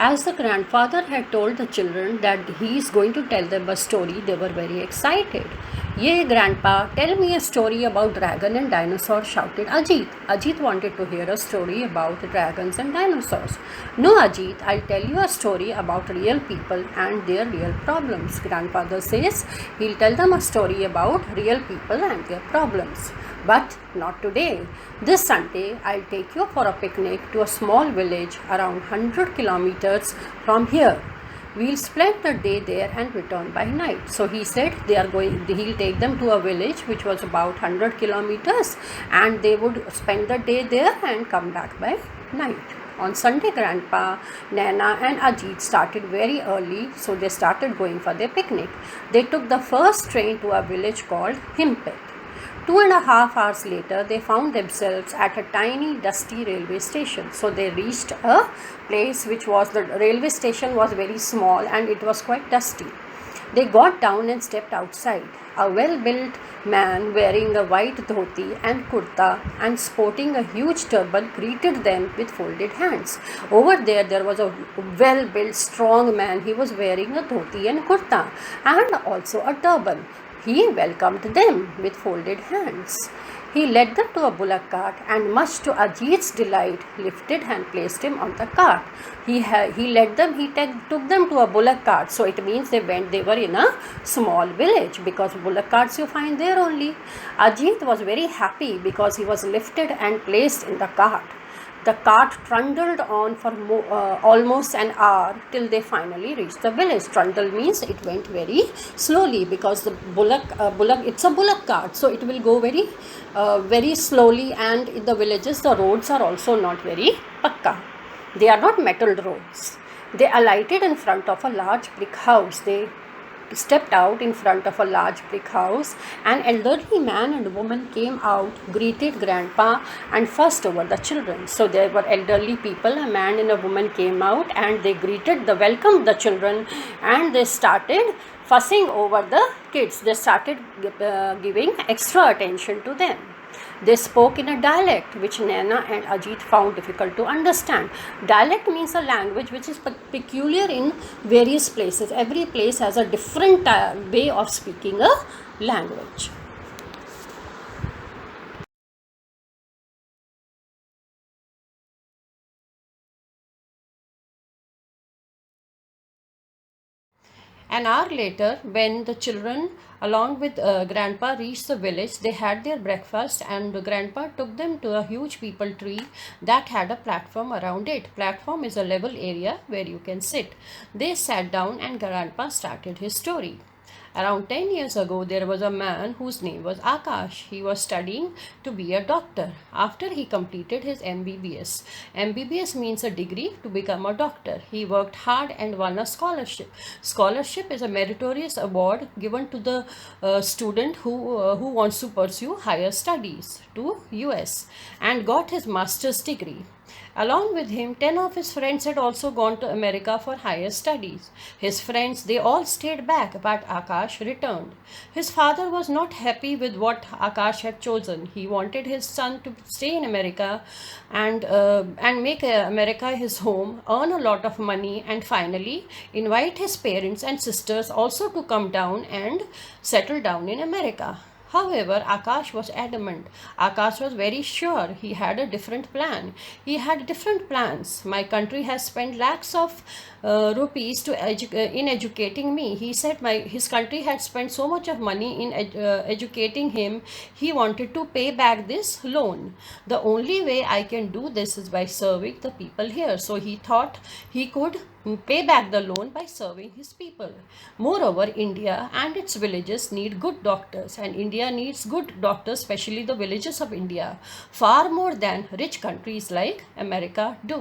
As the grandfather had told the children that he is going to tell them a story, they were very excited. "Yay, Grandpa, tell me a story about dragon and dinosaur," shouted Ajit. Ajit wanted to hear a story about dragons and dinosaurs. "No, Ajit, I'll tell you a story about real people and their real problems." Grandfather says he'll tell them a story about real people and their problems. "But not today. This Sunday, I'll take you for a picnic to a small village around 100 kilometers from here. We'll spend the day there and return by night." So he said he'll take them to a village which was about 100 kilometers, and they would spend the day there and come back by night. On Sunday, Grandpa, Nana and Ajit started very early, so they started going for their picnic. They took the first train to a village called Himpet. 2.5 hours later, they found themselves at a tiny, dusty railway station. So they reached a place the railway station was very small and it was quite dusty. They got down and stepped outside. A well-built man wearing a white dhoti and kurta and sporting a huge turban greeted them with folded hands. Over there was a well-built, strong man. He was wearing a dhoti and kurta and also a turban. He welcomed them with folded hands. He led them to a bullock cart and, much to Ajit's delight, lifted and placed him on the cart. He took them to a bullock cart. So it means they were in a small village, because bullock carts you find there only. Ajit was very happy because he was lifted and placed in the cart. The cart trundled on for almost an hour till they finally reached the village. Trundle means it went very slowly, because the it's a bullock cart, so it will go very slowly. And in the villages, the roads are also not very pakka. They are not metal roads. They alighted in front of a large brick house. They stepped out in front of a large brick house. An elderly man and woman came out, greeted Grandpa, and fussed over the children. So there were elderly people, a man and a woman came out, and they welcomed the children, and they started fussing over the kids. They started giving extra attention to them. They spoke in a dialect which Nana and Ajit found difficult to understand. Dialect means a language which is peculiar in various places. Every place has a different way of speaking a language. An hour later, when the children along with Grandpa reached the village, they had their breakfast, and Grandpa took them to a huge peepal tree that had a platform around it. Platform is a level area where you can sit. They sat down and Grandpa started his story. Around 10 years ago, there was a man whose name was Akash. He was studying to be a doctor. After he completed his MBBS. MBBS means a degree to become a doctor. He worked hard and won a scholarship. Scholarship is a meritorious award given to the student who wants to pursue higher studies to US and got his master's degree. Along with him, 10 of his friends had also gone to America for higher studies. His friends, they all stayed back, but Akash returned. His father was not happy with what Akash had chosen. He wanted his son to stay in America and make America his home, earn a lot of money, and finally invite his parents and sisters also to come down and settle down in America. However, Akash was adamant. Akash was very sure he had a different plan. He had different plans. "My country has spent lakhs of rupees in educating me." He said his country had spent so much of money in educating him. He wanted to pay back this loan. "The only way I can do this is by serving the people here." So he thought he could pay back the loan by serving his people. Moreover, India and its villages need good doctors, and India needs good doctors, especially the villages of India, far more than rich countries like America do.